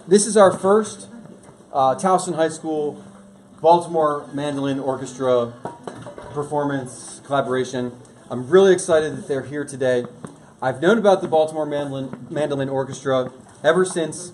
This is our first Towson High School Baltimore Mandolin Orchestra performance collaboration. I'm really excited that they're here today. I've known about the Baltimore Mandolin Orchestra ever since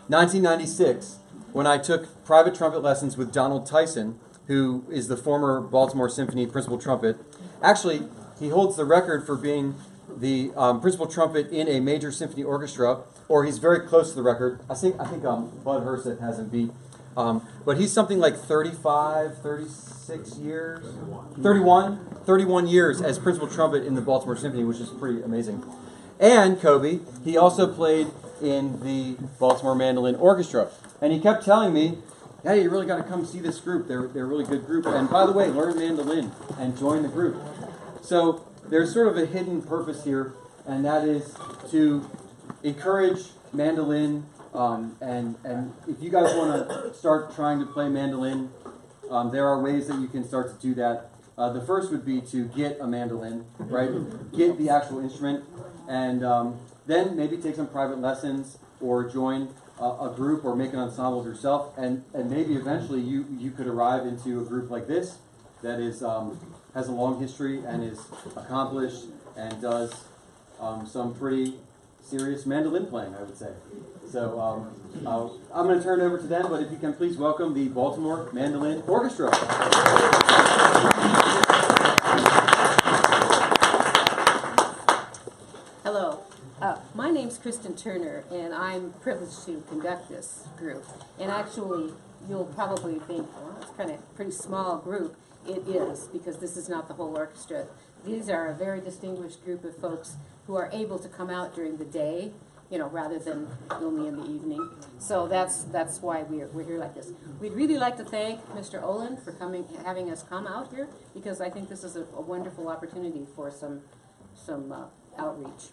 1996, when I took private trumpet lessons with Donald Tyson, who is the former Baltimore Symphony principal trumpet. Actually, he holds the record for being the principal trumpet in a major symphony orchestra, or he's very close to the record. I think Bud Herseth has him beat. But he's something like 36 years, 31 years as principal trumpet in the Baltimore Symphony, which is pretty amazing. And Kobe, he also played in the Baltimore Mandolin Orchestra. And he kept telling me, hey, you really got to come see this group. They're a really good group. And by the way, learn mandolin and join the group. So there's sort of a hidden purpose here, and that is to encourage mandolin. And if you guys want to start trying to play mandolin, there are ways that you can start to do that. The first would be to get a mandolin, right? Get the actual instrument, and then maybe take some private lessons or join a group or make an ensemble yourself, and maybe eventually you could arrive into a group like this that is has a long history and is accomplished and does some pretty serious mandolin playing, I would say. So I'm going to turn it over to them, but if you can please welcome the Baltimore Mandolin Orchestra. Hello. My name's Kristen Turner, and I'm privileged to conduct this group. And actually, you'll probably think, well, it's kind of a pretty small group. It is, because this is not the whole orchestra. These are a very distinguished group of folks who are able to come out during the day, you know, rather than only in the evening. So that's why we're here like this. We'd really like to thank Mr. Olin for having us come out here, because I think this is a wonderful opportunity for some outreach.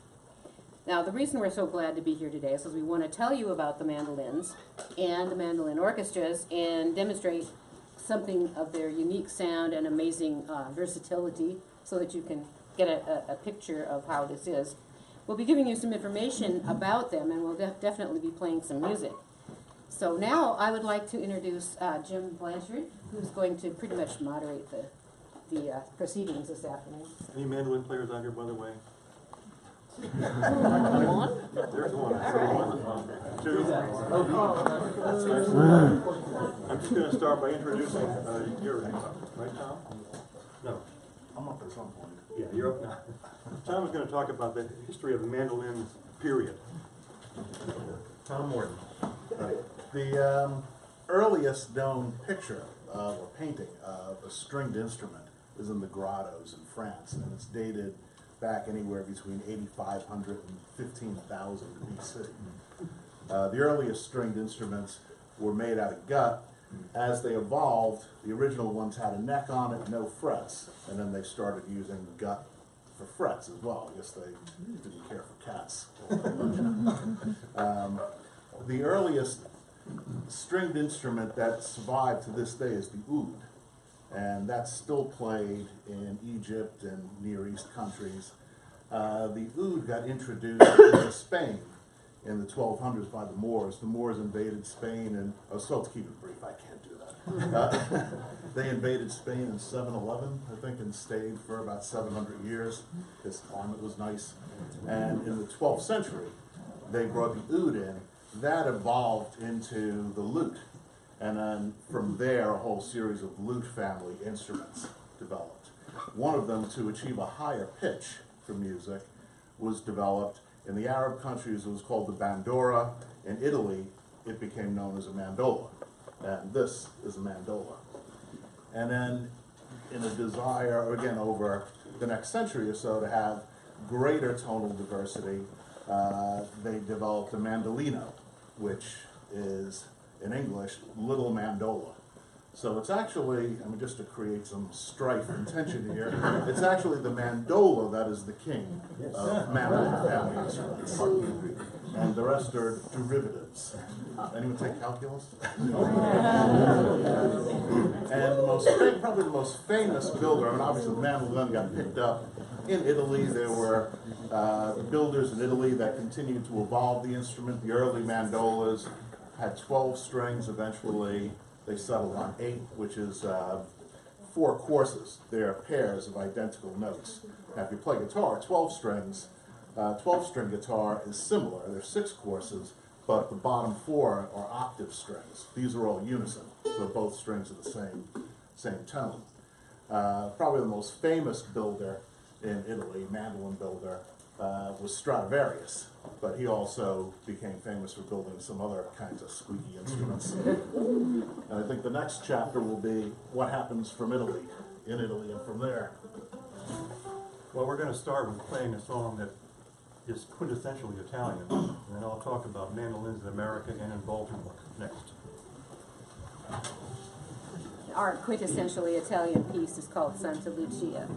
Now, the reason we're so glad to be here today is because we want to tell you about the mandolins and the mandolin orchestras and demonstrate something of their unique sound and amazing versatility, so that you can get a picture of how this is. We'll be giving you some information about them, and we'll definitely be playing some music. So now I would like to introduce Jim Blanchard, who's going to pretty much moderate the proceedings this afternoon. Any mandolin players out here, by the way? One? There's one. Two. I'm just going to start by introducing your name, right, Tom? No. I'm up at some point. Yeah, you're up now. Tom is going to talk about the history of the mandolin period. Tom Morton. The earliest known picture or painting of a stringed instrument is in the grottos in France, and it's dated back anywhere between 8,500 and 15,000 BC. The earliest stringed instruments were made out of gut. As they evolved, the original ones had a neck on it, no frets, and then they started using gut for frets as well. I guess they didn't care for cats. The earliest stringed instrument that survived to this day is the oud, and that's still played in Egypt and Near East countries. The oud got introduced into Spain in the 1200s by the Moors. The Moors invaded Spain, and I was told to keep it brief. I can't do that. They invaded Spain in 711, I think, and stayed for about 700 years. This climate was nice. And in the 12th century, they brought the oud in. That evolved into the lute. And then from there, a whole series of lute family instruments developed. One of them, to achieve a higher pitch for music, was developed in the Arab countries. It was called the bandora. In Italy, it became known as a mandola. And this is a mandola. And then, in a desire, again, over the next century or so, to have greater tonal diversity, they developed a mandolino, which is, in English, little mandola. So it's actually, I mean, just to create some strife and tension here, it's actually the mandola that is the king of mandolin family instruments. And the rest are derivatives. Anyone take calculus? And probably the most famous builder, I mean, obviously the mandolin got picked up in Italy. There were builders in Italy that continued to evolve the instrument. The early mandolas had 12 strings. Eventually, they settled on 8, which is 4 courses. They're pairs of identical notes. Now, if you play guitar, 12 strings, 12-string guitar is similar. There's 6 courses, but the bottom 4 are octave strings. These are all unison, so both strings are the same tone. Probably the most famous builder in Italy, mandolin builder, was Stradivarius, but he also became famous for building some other kinds of squeaky instruments. And I think the next chapter will be what happens from Italy, in Italy, and from there. Well, we're going to start with playing a song that is quintessentially Italian, and then I'll talk about mandolins in America and in Baltimore next. Our quintessentially Italian piece is called Santa Lucia.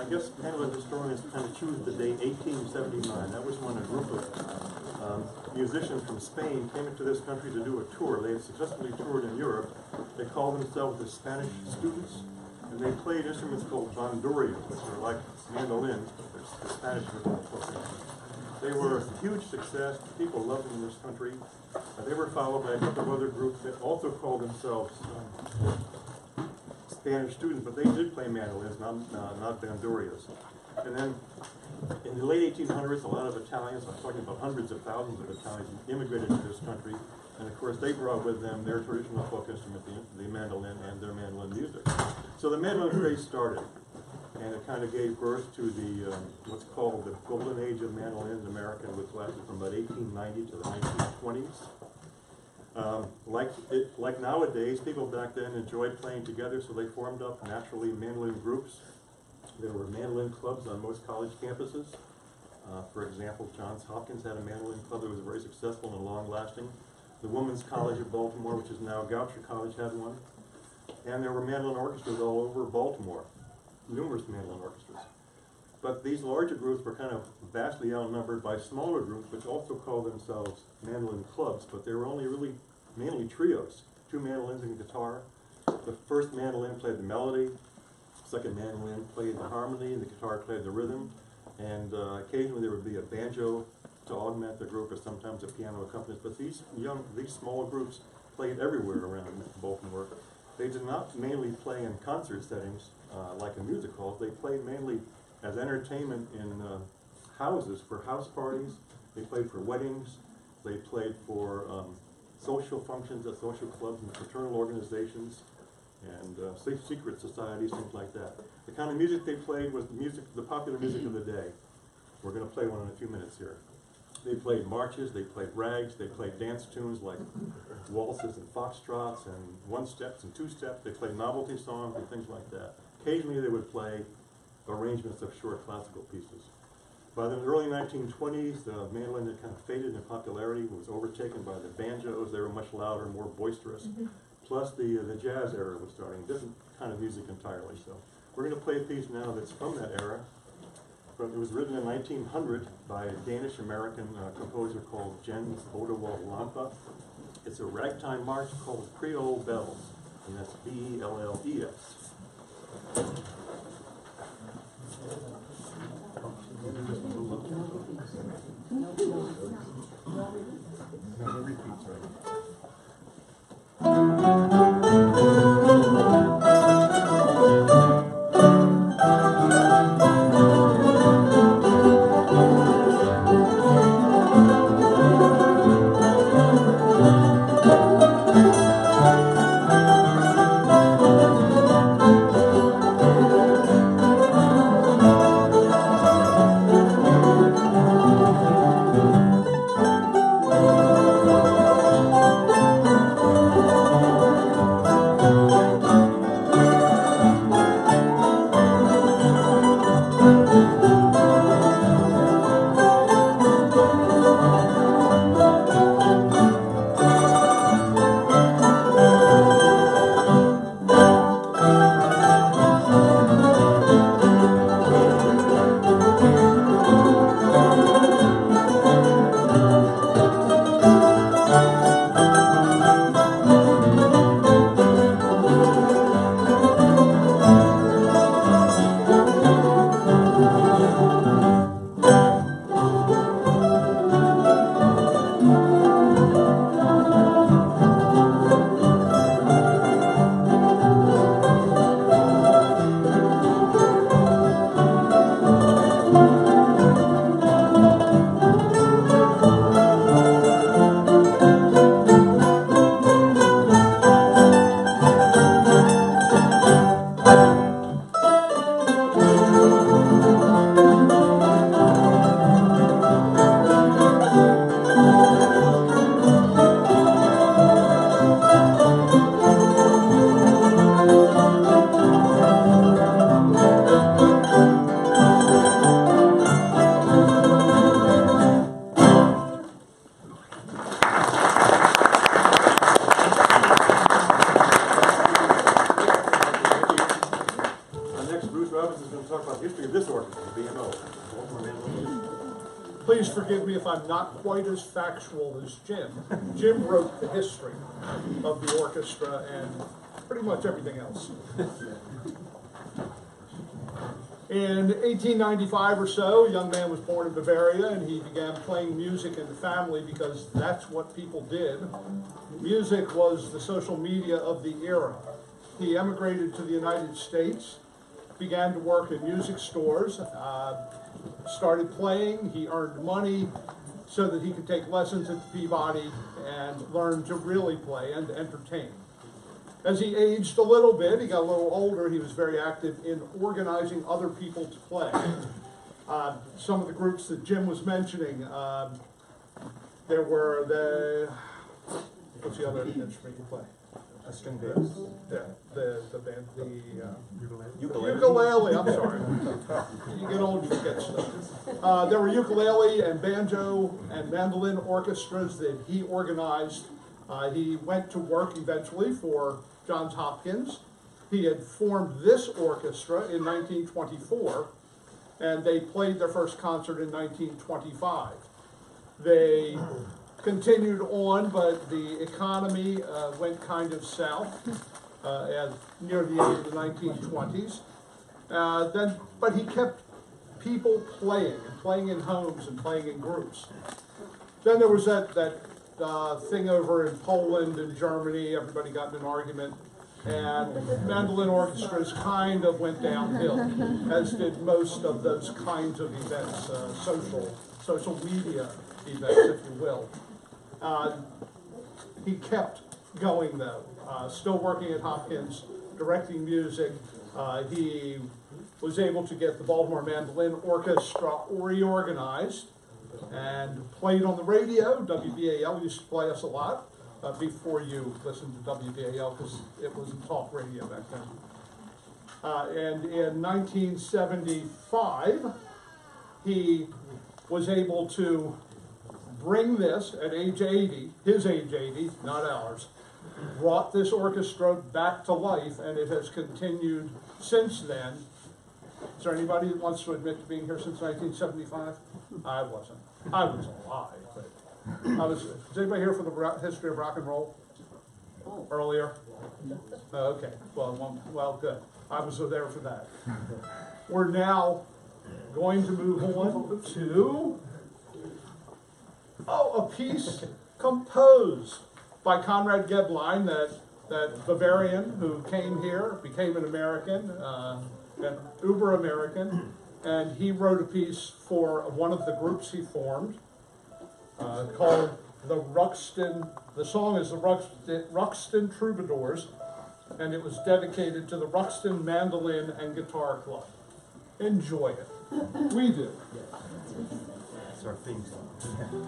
guess mandolin historians kind of choose the date 1879. That was when a group of musicians from Spain came into this country to do a tour. They had successfully toured in Europe. They called themselves the Spanish students, and they played instruments called bandurrias, which are like mandolins, but they're the Spanish version of it. They were a huge success. People loved them in this country. They were followed by a couple of other groups that also called themselves Spanish students, but they did play mandolins, not bandurrias. And then in the late 1800s, a lot of Italians, I'm talking about hundreds of thousands of Italians, immigrated to this country. And of course, they brought with them their traditional folk instrument, the mandolin, and their mandolin music. So the mandolin craze started, and it kind of gave birth to the what's called the golden age of mandolins in America, which lasted from about 1890 to the 1920s. Like nowadays, people back then enjoyed playing together, so they formed up naturally mandolin groups. There were mandolin clubs on most college campuses. For example, Johns Hopkins had a mandolin club that was very successful and long-lasting. The Women's College of Baltimore, which is now Goucher College, had one. And there were mandolin orchestras all over Baltimore, numerous mandolin orchestras. But these larger groups were kind of vastly outnumbered by smaller groups, which also called themselves mandolin clubs, but they were only really mainly trios, 2 mandolins and a guitar. The first mandolin played the melody, second mandolin played the harmony, and the guitar played the rhythm, and occasionally there would be a banjo to augment the group, or sometimes a piano accompanist. But these smaller groups played everywhere around Baltimore. They did not mainly play in concert settings like in music halls. They played mainly as entertainment in houses for house parties. They played for weddings. They played for social functions at social clubs and fraternal organizations and secret societies, things like that. The kind of music they played was the popular music of the day. We're going to play one in a few minutes here. They played marches, they played rags, they played dance tunes like waltzes and foxtrots and one-steps and two-steps. They played novelty songs and things like that. Occasionally they would play arrangements of short classical pieces. By the early 1920s, the mandolin had kind of faded in popularity. It was overtaken by the banjos. They were much louder, more boisterous. Plus the jazz era was starting, different kind of music entirely. So we're going to play a piece now that's from that era. It was written in 1900 by a Danish-American composer called Jens Bodewald Lampa. It's a ragtime march called Creole Bells, and that's B-E-L-L-E-S. to talk about the history of this orchestra, the BMO, Baltimore Mandolin Orchestra. Please forgive me if I'm not quite as factual as Jim. Jim wrote the history of the orchestra and pretty much everything else. In 1895 or so, a young man was born in Bavaria, and he began playing music in the family because that's what people did. Music was the social media of the era. He emigrated to the United States, began to work in music stores, started playing. He earned money so that he could take lessons at the Peabody and learn to really play and entertain. As he aged a little bit, he got a little older, he was very active in organizing other people to play. Some of the groups that Jim was mentioning, there were what's the other instrument you play? A string bass. Yeah, the band, Ukulele. I'm sorry. You get old, you forget stuff. There were ukulele and banjo and mandolin orchestras that he organized. He went to work eventually for Johns Hopkins. He had formed this orchestra in 1924, and they played their first concert in 1925. They continued on, but the economy went kind of south near the end of the 1920s. But he kept people playing in homes and playing in groups. Then there was that thing over in Poland and Germany. Everybody got in an argument, and mandolin orchestras kind of went downhill, as did most of those kinds of events, social media events, if you will. He kept going though, still working at Hopkins, directing music. He was able to get the Baltimore Mandolin Orchestra reorganized and played on the radio. WBAL used to play us a lot before you listened to WBAL, because it wasn't talk radio back then. And in 1975, he was able to bring this at age 80, his age 80, not ours, brought this orchestra back to life, and it has continued since then. Is there anybody that wants to admit to being here since 1975? I wasn't. I was alive, but is anybody here for the history of rock and roll? Earlier? Okay, well, good. I was there for that. We're now going to move on to a piece composed by Conrad Geblein, that Bavarian who came here, became an American, an uber-American, and he wrote a piece for one of the groups he formed called the Ruxton. The song is the Ruxton Troubadours, and it was dedicated to the Ruxton Mandolin and Guitar Club. Enjoy it. We do. That's our theme song. Yeah, no.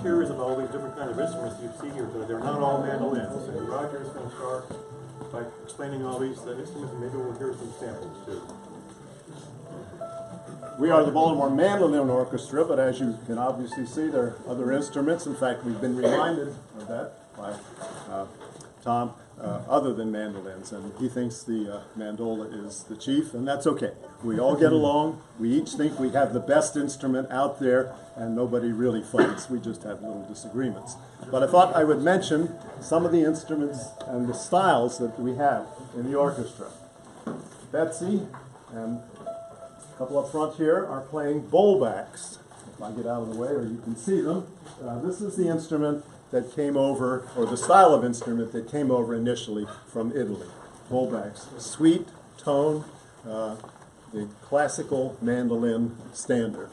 Curious about all these different kinds of instruments you see here today. They're not all mandolins. And Roger is going to start by explaining all these instruments, and maybe we'll hear some samples too. We are the Baltimore Mandolin Orchestra, but as you can obviously see, there are other instruments. In fact, we've been reminded of that by Tom, other than mandolins, and he thinks the mandola is the chief, and that's okay. We all get along. We each think we have the best instrument out there, and nobody really fights. We just have little disagreements. But I thought I would mention some of the instruments and the styles that we have in the orchestra. Betsy and a couple up front here are playing bowlbacks. If I get out of the way, or you can see them. This is the instrument that came over, or the style of instrument that came over initially from Italy. Bowlbacks, sweet tone, the classical mandolin standard.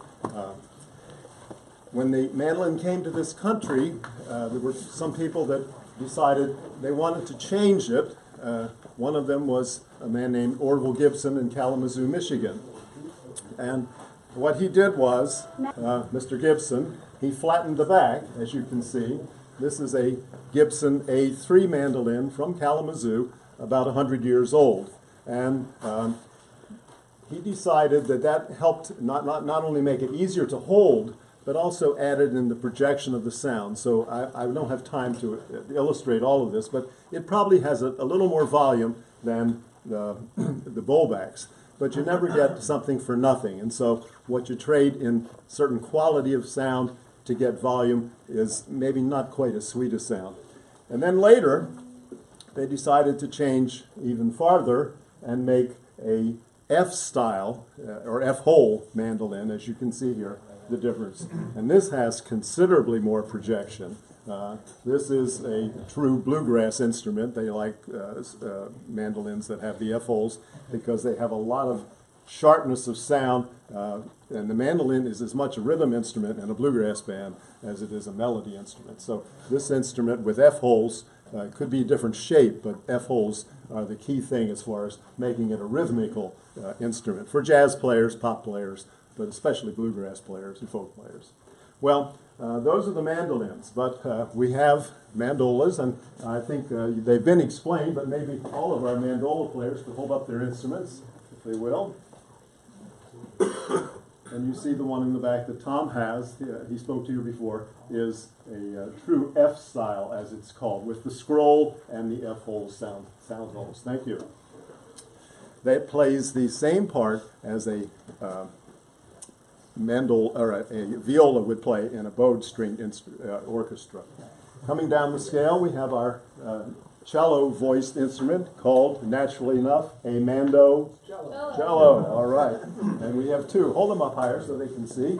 When the mandolin came to this country, there were some people that decided they wanted to change it. One of them was a man named Orville Gibson in Kalamazoo, Michigan. And what he did was, Mr. Gibson, he flattened the back, as you can see. This is a Gibson A3 mandolin from Kalamazoo, about 100 years old. And he decided that that helped not only make it easier to hold, but also added in the projection of the sound. So I don't have time to illustrate all of this, but it probably has a little more volume than the bowlbacks. But you never get something for nothing. And so what you trade in certain quality of sound to get volume is maybe not quite as sweet a sound. And then later, they decided to change even farther and make a F-style, or F-hole mandolin, as you can see here, the difference. And this has considerably more projection. This is a true bluegrass instrument. They like mandolins that have the F-holes because they have a lot of sharpness of sound, and the mandolin is as much a rhythm instrument in a bluegrass band as it is a melody instrument. So this instrument with F-holes could be a different shape, but F-holes are the key thing as far as making it a rhythmical instrument for jazz players, pop players, but especially bluegrass players and folk players. Well, those are the mandolins, but we have mandolas, and I think they've been explained, but maybe all of our mandola players could hold up their instruments, if they will. And you see the one in the back that Tom has, he spoke to you before, is a true F style, as it's called, with the scroll and the F-hole sound holes. Thank you. That plays the same part as a a viola would play in a bowed string orchestra. Coming down the scale, we have our cello voiced instrument called, naturally enough, a mando cello. All right. And we have two. Hold them up higher so they can see.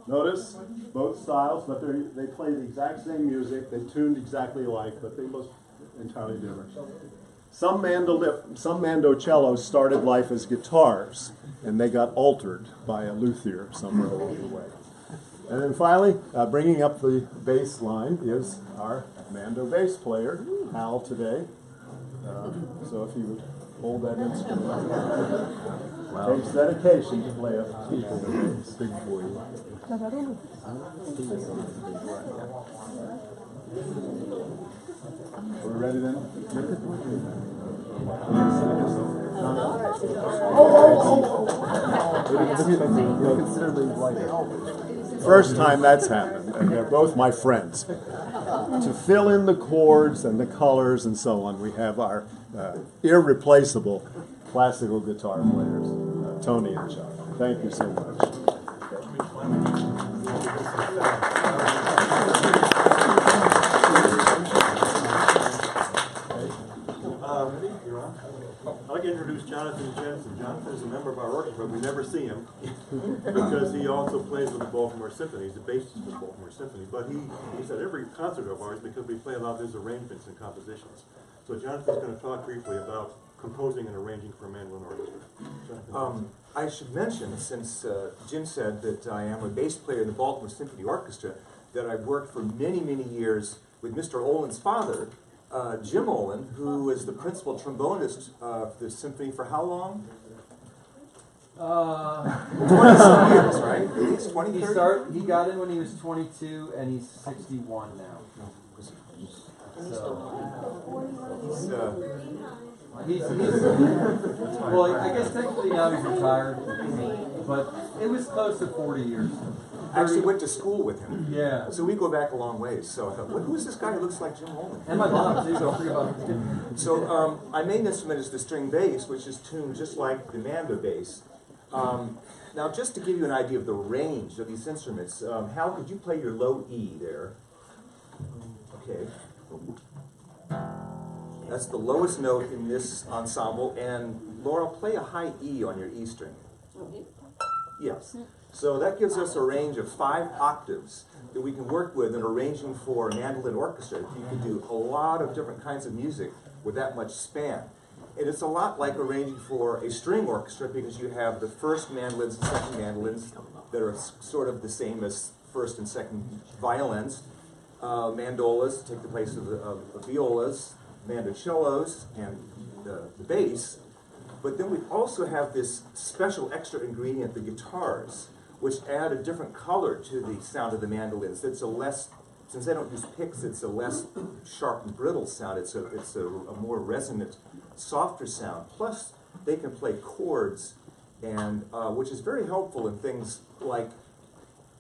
Notice both styles, but they play the exact same music. They tuned exactly alike, but they look entirely different. Some mandocellos started life as guitars, and they got altered by a luthier somewhere along the way. And then finally, bringing up the bass line is our mando bass player, Hal, today. So if you would hold that instrument. It takes dedication to play a keyboard bass. Big boy. We're ready then? First time that's happened, and they're both my friends. To fill in the chords and the colors and so on, we have our irreplaceable classical guitar players, Tony and Chuck. Thank you so much. I'd like to introduce Jonathan Jensen. Jonathan is a member of our orchestra, but we never see him because he also plays with the Baltimore Symphony. He's the bassist for the Baltimore Symphony. But he's at every concert of ours because we play a lot of his arrangements and compositions. So Jonathan's going to talk briefly about composing and arranging for a mandolin orchestra. I should mention, since Jim said that I am a bass player in the Baltimore Symphony Orchestra, that I've worked for many, many years with Mr. Olin's father, Jim Olin, who was the principal trombonist of the symphony for how long? 20-some years, right? At least 20, 30? He got in when he was 22, and he's 61 now. So, Well, I guess technically now he's retired, but it was close to 40 years. I actually went to school with him. Yeah. So we go back a long ways. So I thought, who is this guy who looks like Jim Holman? And my mom, too, don't forget about him. So my main instrument is the string bass, which is tuned just like the mando bass. Now, just to give you an idea of the range of these instruments, Hal, could you play your low E there? Okay. That's the lowest note in this ensemble. And Laura, play a high E on your E string. Yes. So that gives us a range of 5 octaves that we can work with in arranging for a mandolin orchestra. You can do a lot of different kinds of music with that much span. And it's a lot like arranging for a string orchestra because you have the first mandolins and second mandolins that are sort of the same as first and second violins. Mandolas take the place of violas, mandocellos, and the bass. But then we also have this special extra ingredient, the guitars, which add a different color to the sound of the mandolins. It's a less, since they don't use picks, it's a less sharp and brittle sound. It's a more resonant, softer sound. Plus, they can play chords, and which is very helpful in things like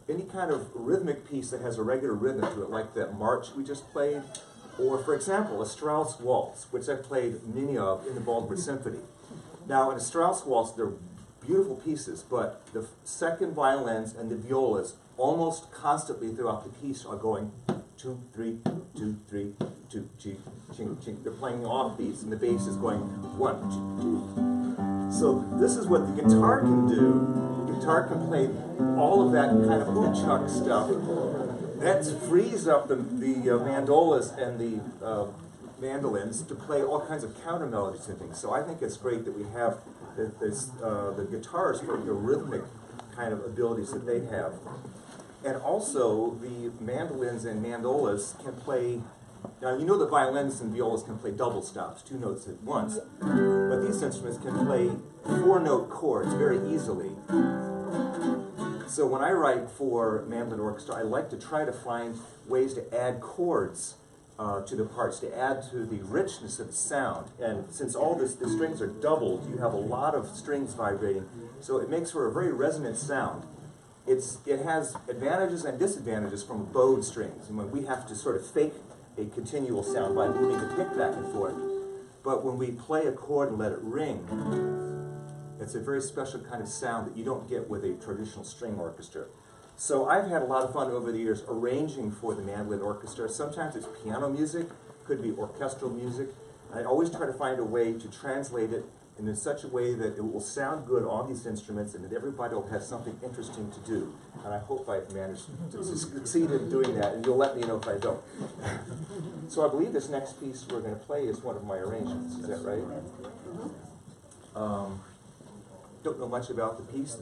any kind of rhythmic piece that has a regular rhythm to it, like that march we just played, or, for example, a Strauss waltz, which I've played many of in the Baltimore Symphony. Now, in a Strauss waltz, they're beautiful pieces, but the second violins and the violas almost constantly throughout the piece are going 2, 3, 2, 3, 2, ching, ching, ching. They're playing offbeats, and the bass is going 1, 2, 2. So this is what the guitar can do. The guitar can play all of that kind of woodchuck stuff. That frees up the mandolas and the mandolins to play all kinds of counter melodies and things. So I think it's great that we have the guitars for the rhythmic kind of abilities that they have. And also the mandolins and mandolas can play, now you know the violins and violas can play double stops, 2 notes at once, but these instruments can play 4-note chords very easily. So when I write for mandolin orchestra, I like to try to find ways to add chords to the parts, to add to the richness of the sound. And since all the strings are doubled, you have a lot of strings vibrating, so it makes for a very resonant sound. It has advantages and disadvantages from bowed strings, and when we have to sort of fake a continual sound by moving the pick back and forth. But when we play a chord and let it ring, it's a very special kind of sound that you don't get with a traditional string orchestra. So I've had a lot of fun over the years arranging for the mandolin orchestra. Sometimes it's piano music, could be orchestral music. I always try to find a way to translate it in such a way that it will sound good on these instruments and that everybody will have something interesting to do. And I hope I've managed to succeed in doing that, and you'll let me know if I don't. So I believe this next piece we're going to play is one of my arrangements. Is that right? Don't know much about the piece.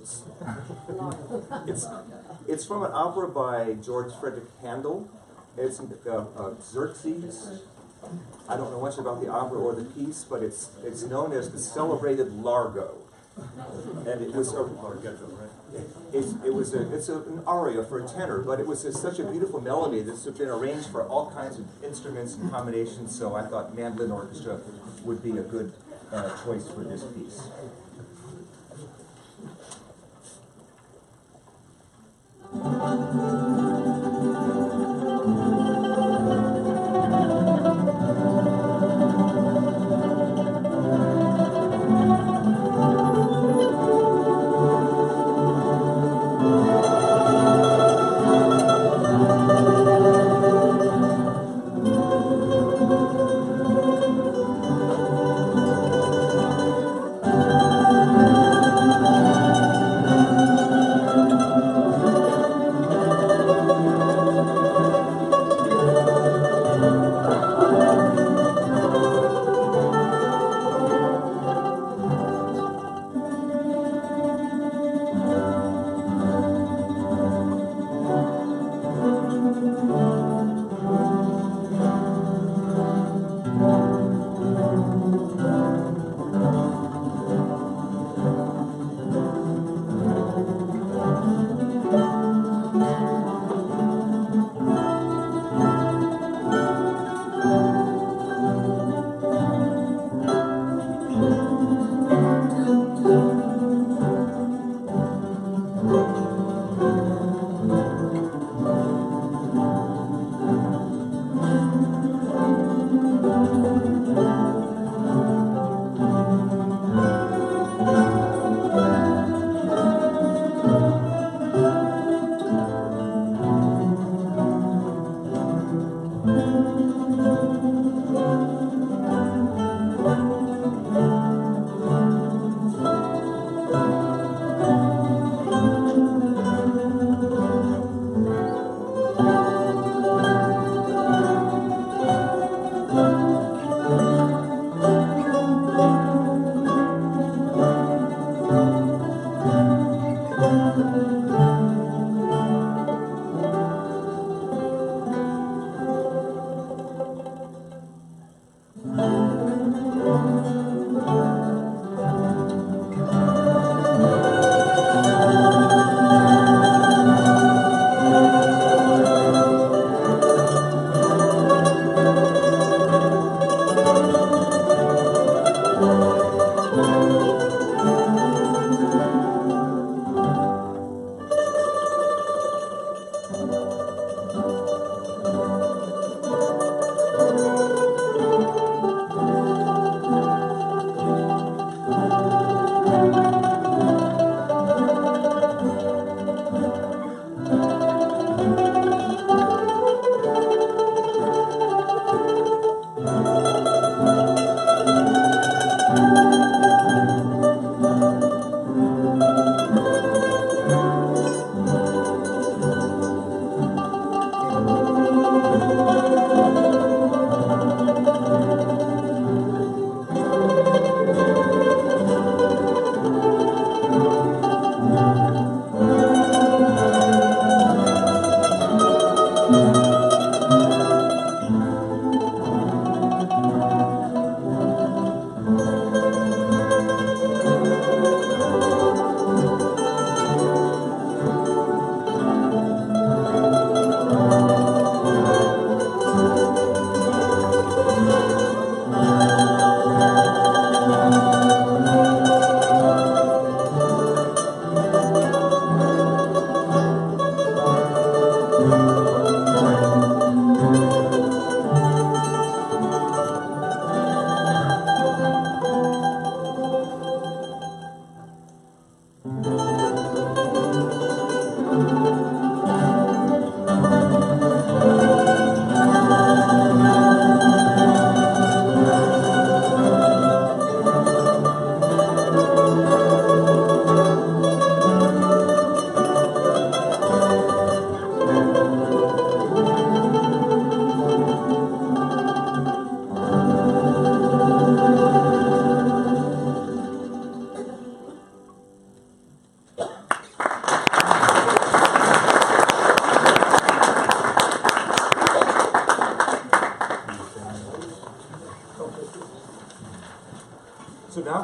It's from an opera by George Frederick Handel. It's Xerxes. I don't know much about the opera or the piece, but it's known as the Celebrated Largo. And it was an aria for a tenor, but it was such a beautiful melody that's been arranged for all kinds of instruments and combinations. So I thought mandolin orchestra would be a good choice for this piece.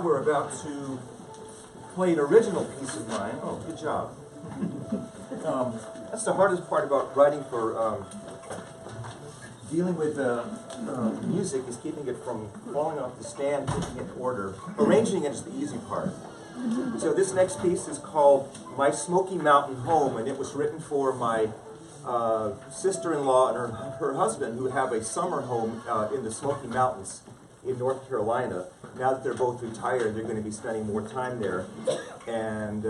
now we're about to play an original piece of mine. Oh, good job. That's the hardest part about writing for dealing with music, is keeping it from falling off the stand, keeping it in order. Arranging it is the easy part. So this next piece is called My Smoky Mountain Home, and it was written for my sister-in-law and her husband, who have a summer home in the Smoky Mountains in North Carolina. Now that they're both retired, they're going to be spending more time there. And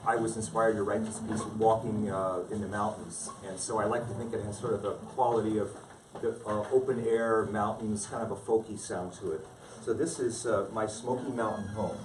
I was inspired to write this piece walking in the mountains. And so I like to think it has sort of a quality of the open air mountains, kind of a folky sound to it. So this is My Smoky Mountain Home.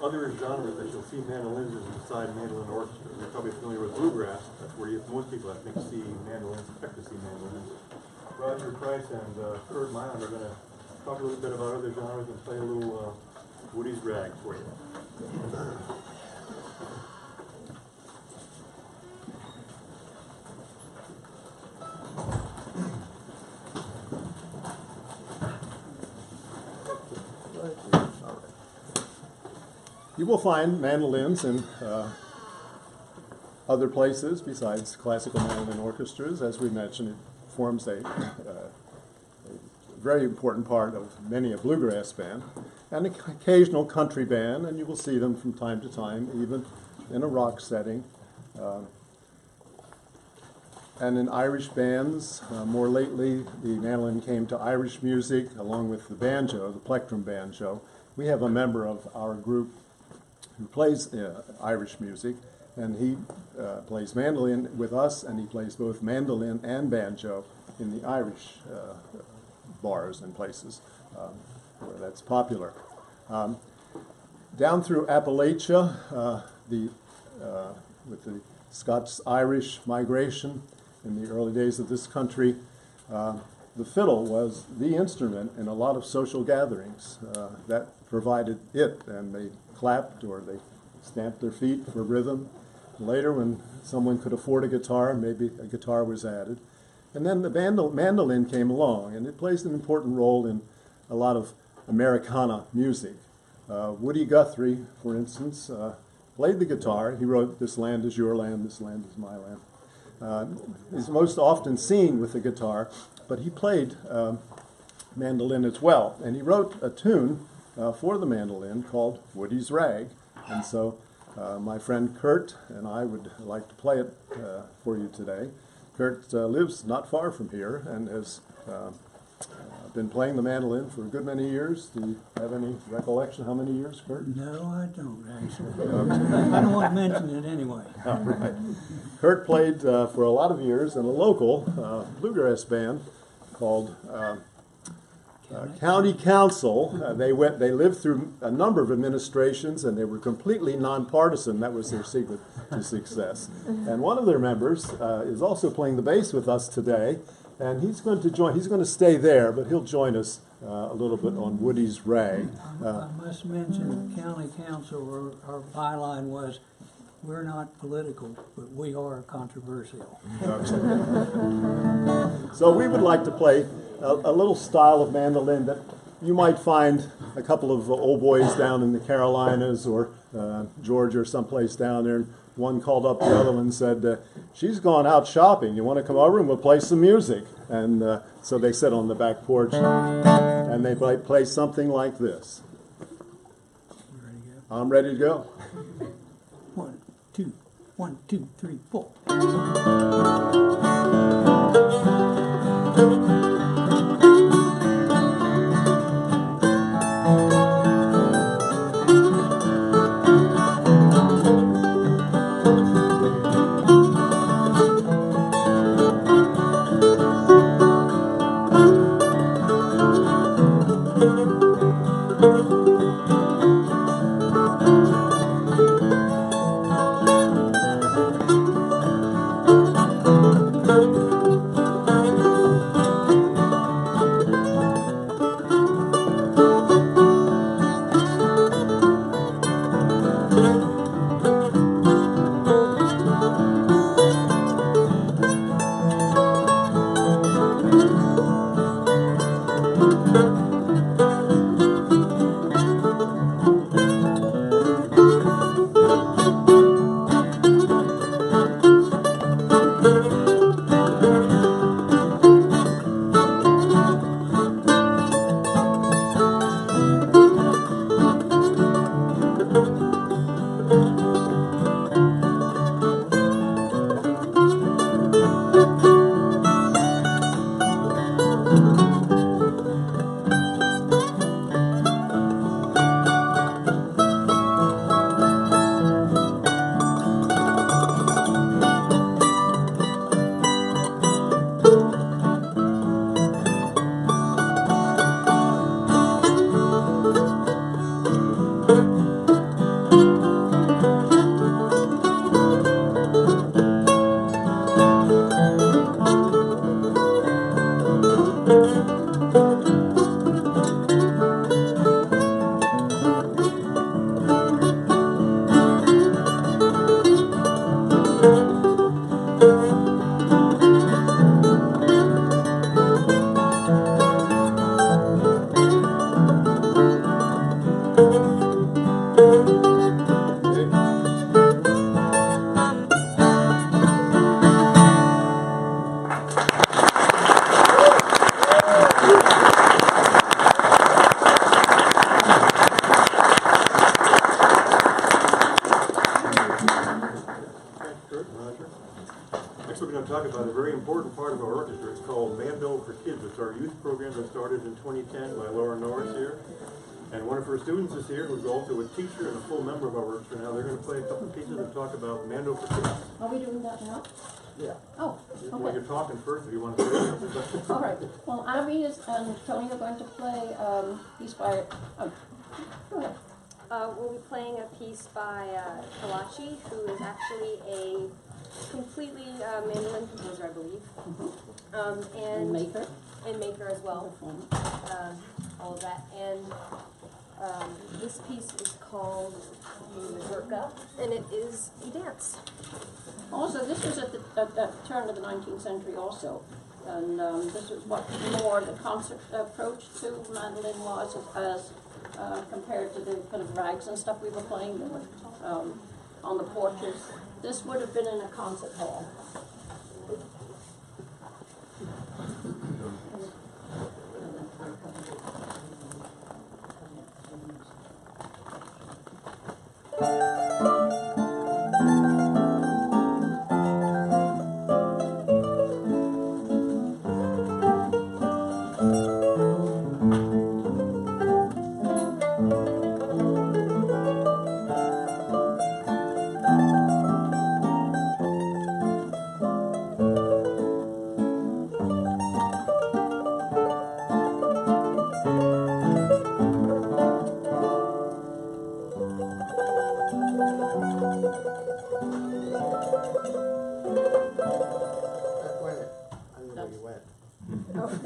other genres that you'll see mandolins is inside mandolin orchestra. You're probably familiar with bluegrass. That's where most people, I think, see mandolins, expect to see mandolins. Roger Price and Kurt Myland are going to talk a little bit about other genres and play a little Woody's Rag for you. You will find mandolins in other places besides classical mandolin orchestras. As we mentioned, it forms a very important part of many a bluegrass band, and an occasional country band, and you will see them from time to time, even in a rock setting. And in Irish bands, more lately, the mandolin came to Irish music along with the banjo, the plectrum banjo. We have a member of our group who plays Irish music, and he plays mandolin with us, and he plays both mandolin and banjo in the Irish bars and places. where that's popular. Down through Appalachia, with the Scots-Irish migration in the early days of this country, the fiddle was the instrument in a lot of social gatherings. That provided it, and they clapped or they stamped their feet for rhythm. Later, when someone could afford a guitar, maybe a guitar was added. And then the mandolin came along, and it plays an important role in a lot of Americana music. Woody Guthrie, for instance, played the guitar. He wrote, "This land is your land, this land is my land." He's most often seen with the guitar, but he played mandolin as well. And he wrote a tune for the mandolin called Woody's Rag. And so my friend Kurt and I would like to play it for you today. Kurt lives not far from here and has been playing the mandolin for a good many years. Do you have any recollection how many years, Kurt? No, I don't, actually. I don't want to mention it anyway. All right. Kurt played for a lot of years in a local bluegrass band called County Council. They lived through a number of administrations, and they were completely nonpartisan. That was their secret to success. And one of their members is also playing the bass with us today, and he's going to stay there, but he'll join us a little bit on Woody's Rag. I must mention, County Council, our byline was, "We're not political, but we are controversial." So we would like to play a little style of mandolin that you might find a couple of old boys down in the Carolinas or Georgia or someplace down there. And one called up the other one and said, "She's gone out shopping. You want to come over and we'll play some music?" And so they sit on the back porch and they play something like this. You ready to go? I'm ready to go. 1, 2, 1, 2, 3, 4. Next we're going to talk about a very important part of our orchestra. It's called Mandolin for Kids. It's our youth program that started in 2010 by Laura Norris here. And one of her students is here, who's also a teacher and a full member of our orchestra now. They're going to play a couple of pieces and talk about Mando for kids. Are we doing that now? Yeah. Oh, Well, okay. you're talking first if you want to say something. All right. Well, Abby and Tony are going to play piece by. Go ahead. We'll be playing a piece by Kalachi, who is actually a completely mandolin composer, I believe. And Maker. And maker as well. All of that. And this piece is called Mazurka, and it is a dance. Also, this was at the turn of the 19th century also. And this was what more the concert approach to mandolin was as compared to the kind of rags and stuff we were playing that were on the porches. This would have been in a concert hall.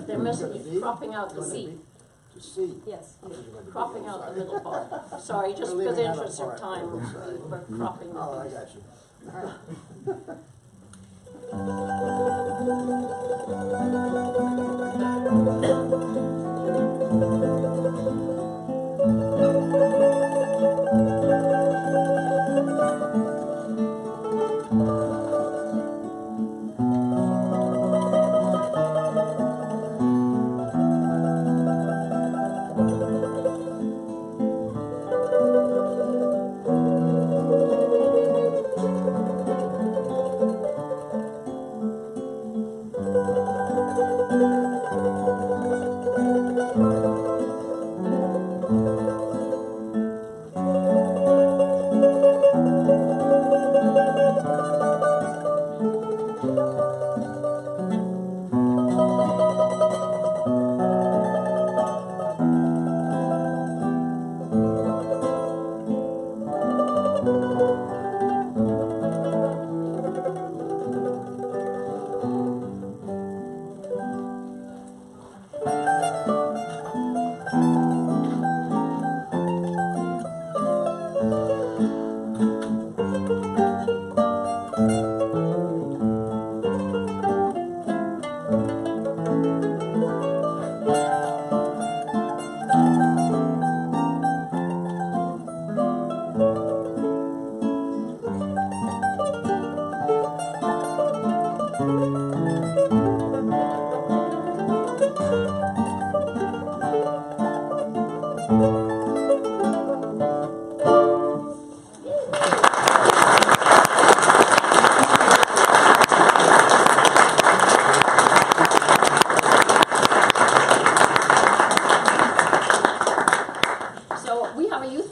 They're missing, cropping out the C. To see. Yes. Cropping out the middle part. Sorry, just for the interest of time, we're cropping the Oh, I piece. got you.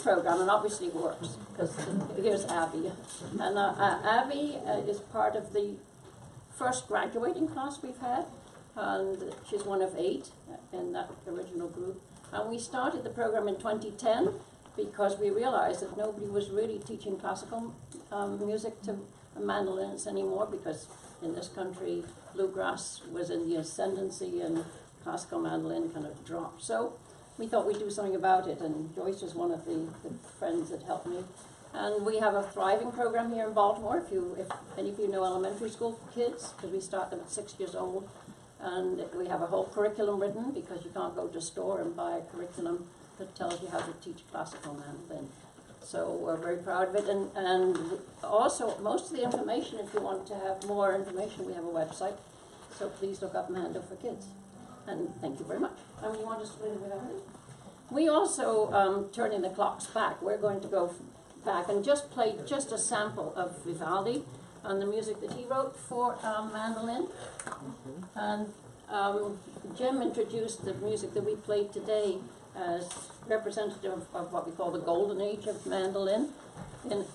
program, and obviously works, because here's Abby. And Abby is part of the first graduating class we've had, and she's one of 8 in that original group. And we started the program in 2010 because we realized that nobody was really teaching classical music to mandolins anymore, because in this country bluegrass was in the ascendancy and classical mandolin kind of dropped. So we thought we'd do something about it, and Joyce was one of the friends that helped me. And we have a thriving program here in Baltimore, if any of you know elementary school kids, because we start them at 6 years old. And we have a whole curriculum written, because you can't go to a store and buy a curriculum that tells you how to teach classical mandolin. So we're very proud of it. And also, most of the information, if you want to have more information, we have a website. So please look up Mando for Kids. And thank you very much. And you want to split it with everything? We also, turning the clocks back, we're going to go back and just play just a sample of Vivaldi and the music that he wrote for mandolin. And Jim introduced the music that we played today as representative of what we call the golden age of mandolin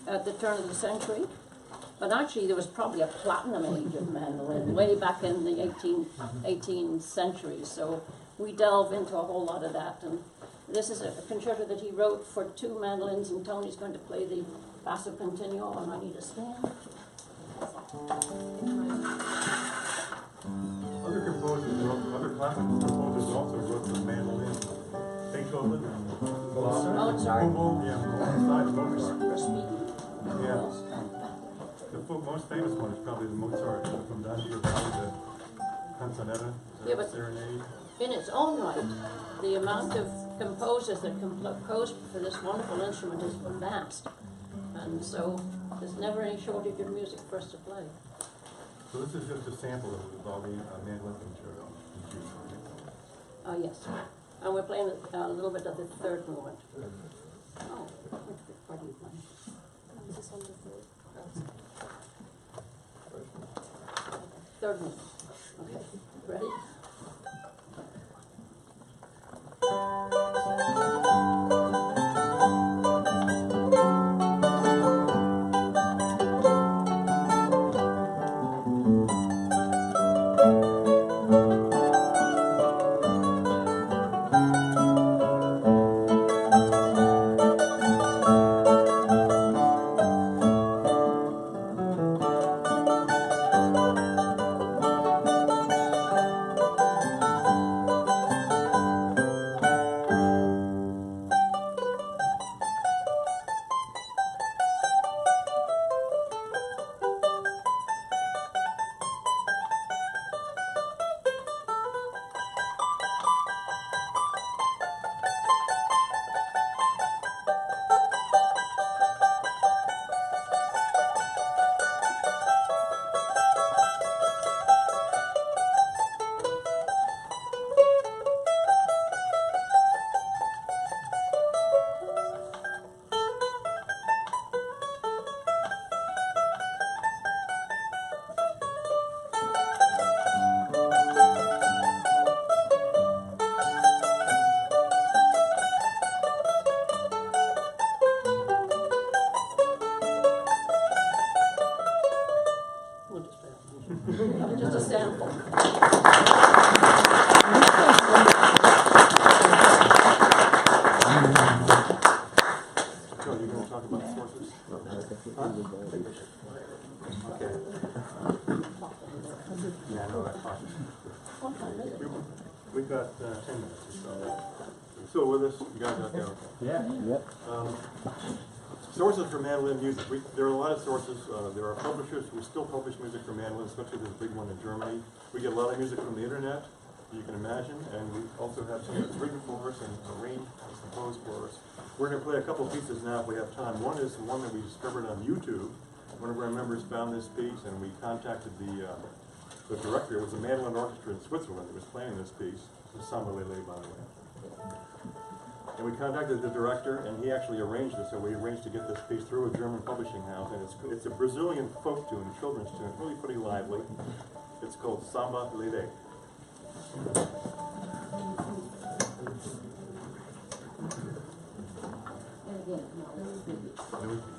at the turn of the century. But actually, there was probably a platinum age of mandolin way back in the 18th century. So we delve into a whole lot of that. And this is a concerto that he wrote for 2 mandolins, and Tony's going to play the basso continuo, and I need a stand. Other classical composers also wrote for mandolin. Beethoven and Mozart. Besides Mozart. Mozart. Yeah. The most famous one is probably the Mozart from Dante Valley, the Canzonetta, Yeah, the but Serenade. in its own right, the amount of composers that compose for this wonderful instrument is vast. And so there's never any shortage of music for us to play. So this is just a sample of all the mandolin concerto. Yes. And we're playing a little bit of the third movement. Oh, which part are you playing? Is this on the third? Third movement. Okay, ready? Just a sample. So you're going to talk about sources? Okay. Yeah, no, that's fine. We've got 10 minutes or so. Still with us? You guys out there? Yeah. Sources for mandolin music. There are a lot of sources. There are publishers who still publish music for mandolin, especially there's a big one in Germany. We get a lot of music from the internet, you can imagine, and we also have some that's written for us and arranged and composed for us. We're going to play a couple pieces now if we have time. One is the one that we discovered on YouTube. One of our members found this piece, and we contacted the director. It was a mandolin orchestra in Switzerland that was playing this piece. It's a samba lele, by the way. And we contacted the director, and he actually arranged it, so we arranged to get this piece through a German publishing house, and it's a Brazilian folk tune, a children's tune, really pretty lively. It's called Samba Lele. And again, no, this is big. New piece.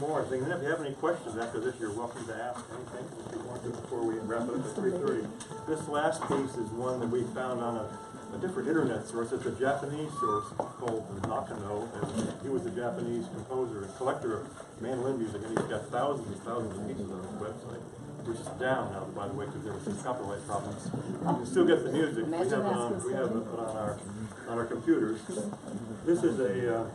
more thing. And if you have any questions after this, you're welcome to ask anything if you want to before we wrap it up at 3:30. This last piece is one that we found on a different internet source. It's a Japanese source called Nakano, and he was a Japanese composer and collector of mandolin music, and he's got thousands and thousands of pieces on his website, which is down now, by the way, because there were some copyright problems. You can still get the music. We have it on our computers. This is a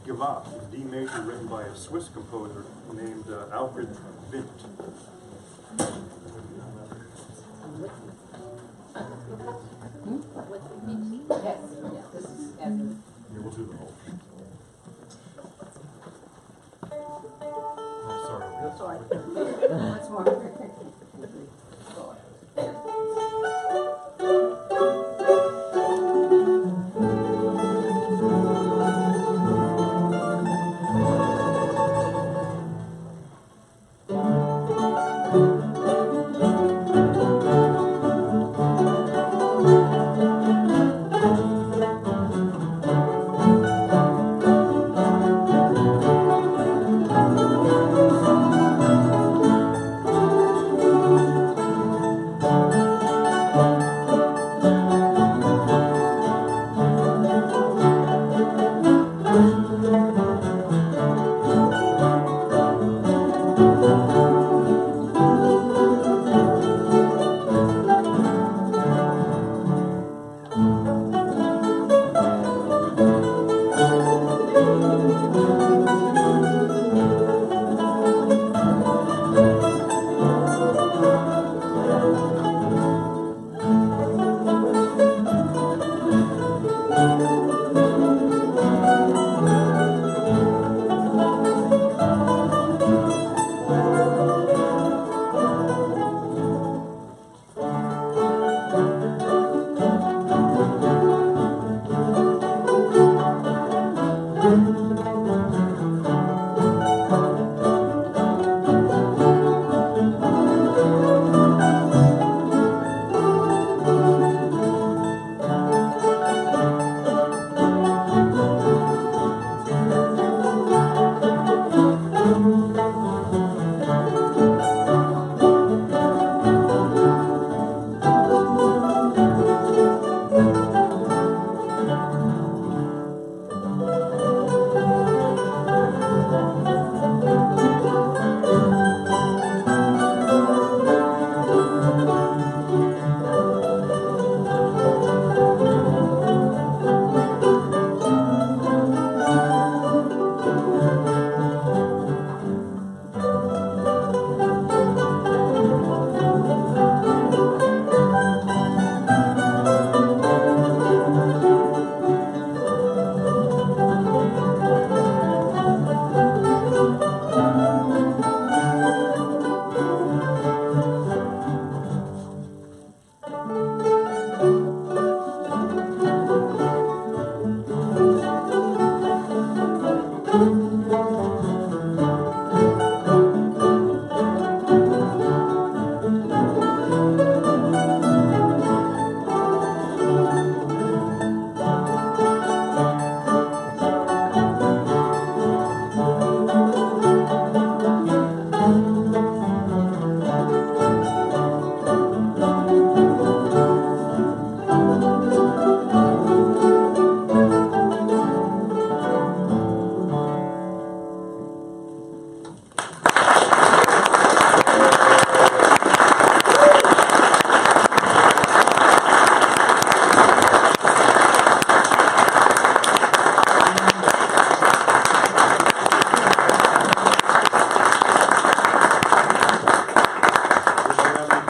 Gavotte, D major, written by a Swiss composer named Alfred Vint. Yes, yeah, this is Andrew. Yeah, we'll do the whole. Oh, sorry. Sorry. Once more.